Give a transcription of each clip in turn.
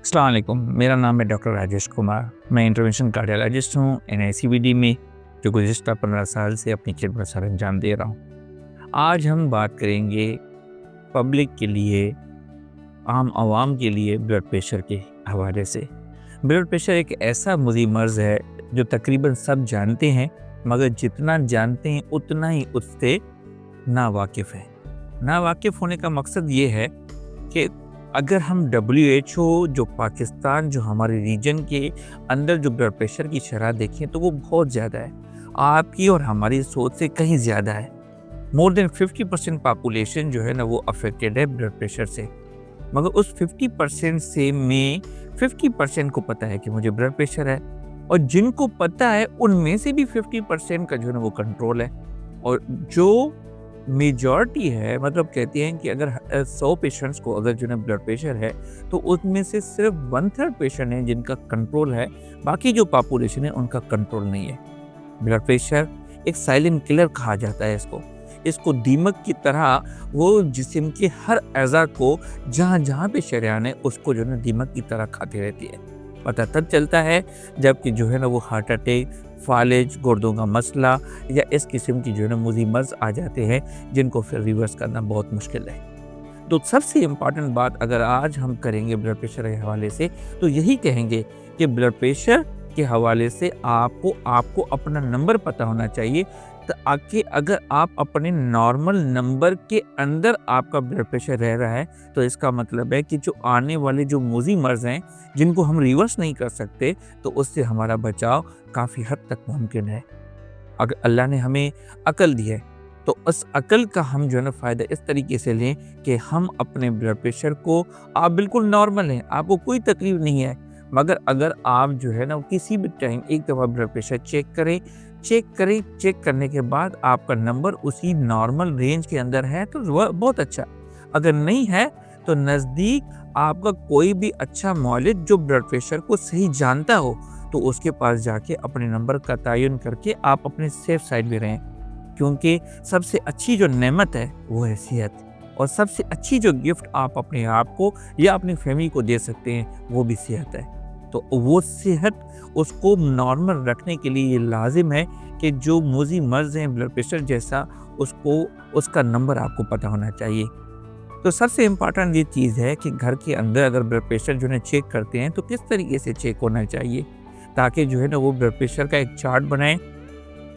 अस्सलाम वालेकुम, मेरा नाम है डॉक्टर राजेश कुमार। मैं इंटरवेंशन कार्डियोलॉजिस्ट हूँ एनआईसीवीडी में, जो गुज़िश्ता 15 साल से अपनी खिदमत सर अंजाम दे रहा हूँ। आज हम बात करेंगे पब्लिक के लिए, आम आवाम के लिए ब्लड प्रेशर के हवाले से। ब्लड प्रेशर एक ऐसा मुज़ी मर्ज़ है जो तकरीबन सब जानते हैं, मगर जितना जानते हैं उतना ही उससे नावाकिफ़ है। नावाकिफ़ होने का मकसद ये है कि अगर हम WHO जो पाकिस्तान जो हमारे रीजन के अंदर जो ब्लड प्रेशर की शरह देखें तो वो बहुत ज़्यादा है, आपकी और हमारी सोच से कहीं ज़्यादा है। मोर देन 50% पॉपुलेशन जो है ना वो अफेक्टेड है ब्लड प्रेशर से, मगर उस 50% से में 50% को पता है कि मुझे ब्लड प्रेशर है, और जिनको पता है उनमें से भी 50% का जो है ना वो कंट्रोल है। और जो मेजॉरिटी है, मतलब कहते हैं कि अगर 100 पेशेंट्स को अगर जो है ब्लड प्रेशर है तो उसमें से सिर्फ 1/3 पेशेंट है जिनका कंट्रोल है, बाकी जो पॉपुलेशन है उनका कंट्रोल नहीं है। ब्लड प्रेशर एक साइलेंट किलर कहा जाता है इसको दीमक की तरह वो जिस्म के हर अज़ा को जहाँ जहाँ पे शरेयान है उसको जो है ना दीमक की तरह खाती रहती है। पता तब चलता है जबकि जो है ना वो हार्ट अटैक, फालिज, गुर्दों का मसला या इस किस्म की जो है ना मुज़ी मर्ज़ आ जाते हैं जिनको फिर रिवर्स करना बहुत मुश्किल है। तो सबसे इम्पॉर्टेंट बात अगर आज हम करेंगे ब्लड प्रेशर के हवाले से तो यही कहेंगे कि ब्लड प्रेशर के हवाले से आपको अपना नंबर पता होना चाहिए, ताकि अगर आप अपने नॉर्मल नंबर के अंदर आपका ब्लड प्रेशर रह रहा है तो इसका मतलब है कि जो आने वाले जो मुज़ी मर्ज़ हैं जिनको हम रिवर्स नहीं कर सकते, तो उससे हमारा बचाव काफ़ी हद तक मुमकिन है। अगर अल्लाह ने हमें अकल दी है तो उस अकल का हम जो है ना फ़ायदा इस तरीके से लें कि हम अपने ब्लड प्रेशर को, आप बिल्कुल नॉर्मल हैं, आपको कोई तकलीफ़ नहीं है, मगर अगर आप जो है ना किसी भी टाइम एक दफ़ा ब्लड प्रेशर चेक करने के बाद आपका नंबर उसी नॉर्मल रेंज के अंदर है तो वह बहुत अच्छा। अगर नहीं है तो नज़दीक आपका कोई भी अच्छा मौलिद जो ब्लड प्रेशर को सही जानता हो तो उसके पास जाके अपने नंबर का तयन करके आप अपने सेफ साइड में रहें, क्योंकि सबसे अच्छी जो नेमत है वो है सेहत, और सबसे अच्छी जो गिफ्ट आप अपने आप को या अपनी फैमिली को दे सकते हैं वो भी सेहत है। तो वो सेहत उसको नॉर्मल रखने के लिए ये लाजिम है कि जो मुज़ी मर्ज़ हैं ब्लड प्रेशर जैसा उसका नंबर आपको पता होना चाहिए। तो सबसे इम्पॉर्टेंट ये चीज़ है कि घर के अंदर अगर ब्लड प्रेशर जो है चेक करते हैं तो किस तरीके से चेक होना चाहिए, ताकि जो है ना वो ब्लड प्रेशर का एक चार्ट बनाएं,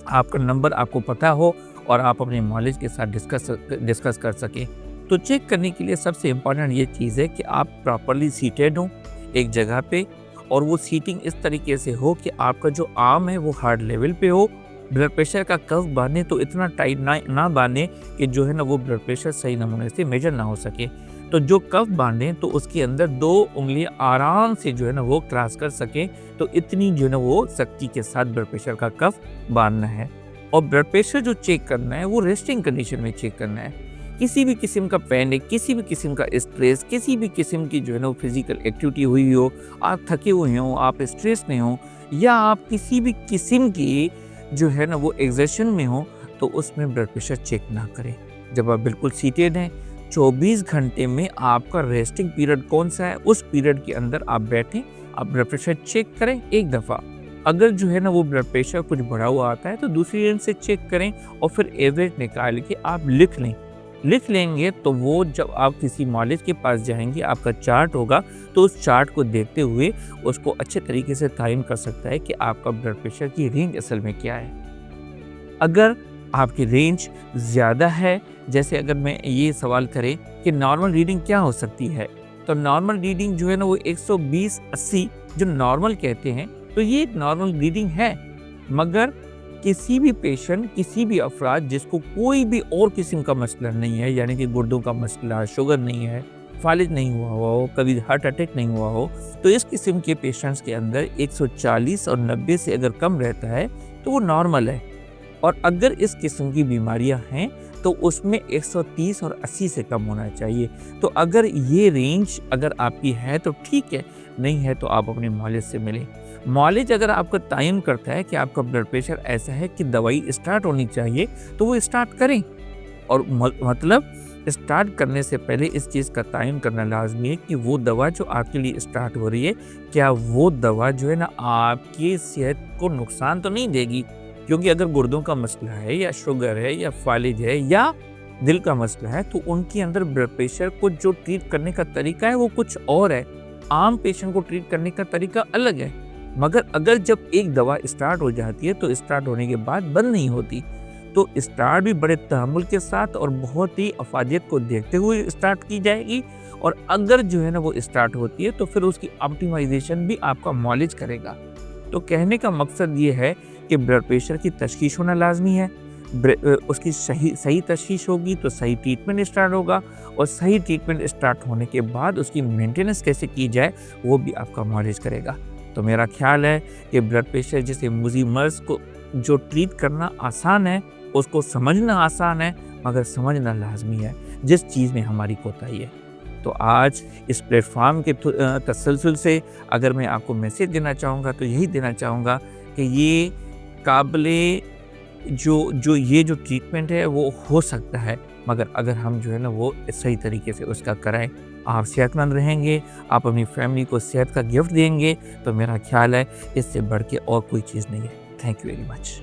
आपका नंबर आपको पता हो और आप अपने नॉलेज के साथ डिस्कस कर सकें। तो चेक करने के लिए सबसे इम्पॉर्टेंट ये चीज़ है कि आप प्रॉपर्ली सीटेड हों एक जगह पे, और वो सीटिंग इस तरीके से हो कि आपका जो आर्म है वो हार्ट लेवल पे हो। ब्लड प्रेशर का कफ बांधे तो इतना टाइट ना बांधे कि जो है ना वो ब्लड प्रेशर सही नमूने से मेजर ना हो सके। तो जो कफ बांधे तो उसके अंदर 2 उंगलियां आराम से जो है ना वो क्रॉस कर सके, तो इतनी जो है ना वो सख्ती के साथ ब्लड प्रेशर का कफ बांधना है। और ब्लड प्रेशर जो चेक करना है वो रेस्टिंग कंडीशन में चेक करना है। किसी भी किस्म का पैनिक, किसी भी किस्म का स्ट्रेस, किसी भी किस्म की जो है ना वो फिजिकल एक्टिविटी हुई हो, आप थके हुए हो, आप स्ट्रेस में हो, या आप किसी भी किस्म की जो है ना वो एग्जर्शन में हो, तो उसमें ब्लड प्रेशर चेक ना करें। जब आप बिल्कुल सीटेड हैं, 24 घंटे में आपका रेस्टिंग पीरियड कौन सा है, उस पीरियड के अंदर आप बैठें, आप ब्लड प्रेशर चेक करें एक दफ़ा। अगर जो है ना वो ब्लड प्रेशर कुछ बढ़ा हुआ आता है तो दूसरी रेंज से चेक करें, और फिर एवरेज निकाल के आप लिख लेंगे तो वो जब आप किसी मॉलिज के पास जाएंगे, आपका चार्ट होगा, तो उस चार्ट को देखते हुए उसको अच्छे तरीके से तयन कर सकता है कि आपका ब्लड प्रेशर की रेंज असल में क्या है। अगर आपकी रेंज ज़्यादा है, जैसे अगर मैं ये सवाल करें कि नॉर्मल रीडिंग क्या हो सकती है, तो नॉर्मल रीडिंग जो है ना वो 120/80 जो नॉर्मल कहते हैं, तो ये नॉर्मल रीडिंग है। मगर किसी भी पेशेंट, किसी भी अफराद जिसको कोई भी और किस्म का मसला नहीं है, यानी कि गुर्दों का मसला, शुगर नहीं है, फालिज नहीं हुआ हो, कभी हार्ट अटैक नहीं हुआ हो, तो इस किस्म के पेशेंट्स के अंदर 140 और 90 से अगर कम रहता है तो वो नॉर्मल है। और अगर इस किस्म की बीमारियां हैं तो उसमें 130 और 80 से कम होना चाहिए। तो अगर ये रेंज अगर आपकी है तो ठीक है, नहीं है तो आप अपने मौलिद से मिलें। मौलिद अगर आपका तयन करता है कि आपका ब्लड प्रेशर ऐसा है कि दवाई स्टार्ट होनी चाहिए, तो वो स्टार्ट करें। और मतलब स्टार्ट करने से पहले इस चीज़ का तयन करना लाज़मी है कि वो दवा जो आपके लिए स्टार्ट हो रही है, क्या वो दवा जो है ना आपकी सेहत को नुकसान तो नहीं देगी? क्योंकि अगर गुर्दों का मसला है या शुगर है या फालिज है या दिल का मसला है, तो उनके अंदर ब्लड प्रेशर को जो ट्रीट करने का तरीका है वो कुछ और है। आम पेशेंट को ट्रीट करने का तरीका अलग है। मगर अगर जब एक दवा स्टार्ट हो जाती है तो स्टार्ट होने के बाद बंद नहीं होती। तो स्टार्ट भी बड़े तहम्मुल के साथ और बहुत ही अफादियत को देखते हुए स्टार्ट की जाएगी, और अगर जो है ना वो स्टार्ट होती है तो फिर उसकी ऑप्टिमाइजेशन भी आपका मॉलिज करेगा। तो कहने का मकसद ये है कि ब्लड प्रेशर की तशखीस होना लाजमी है। उसकी सही तशखीस होगी तो सही ट्रीटमेंट स्टार्ट होगा, और सही ट्रीटमेंट स्टार्ट होने के बाद उसकी मेंटेनेंस कैसे की जाए वो भी आपका मॉलिज करेगा। तो मेरा ख्याल है कि ब्लड प्रेशर जैसे मुज़ी मर्ज़ को जो ट्रीट करना आसान है, उसको समझना आसान है, मगर समझना लाजमी है जिस चीज़ में हमारी कोताही है। तो आज इस प्लेटफॉर्म के तसलसल से अगर मैं आपको मैसेज देना चाहूँगा तो यही देना चाहूँगा कि ये काबिले जो ये जो ट्रीटमेंट है वो हो सकता है, मगर अगर हम जो है ना वो सही तरीके से उसका कराएं, आप सेहतमंद रहेंगे, आप अपनी फैमिली को सेहत का गिफ्ट देंगे, तो मेरा ख्याल है इससे बढ़ के और कोई चीज़ नहीं है। Thank you very much.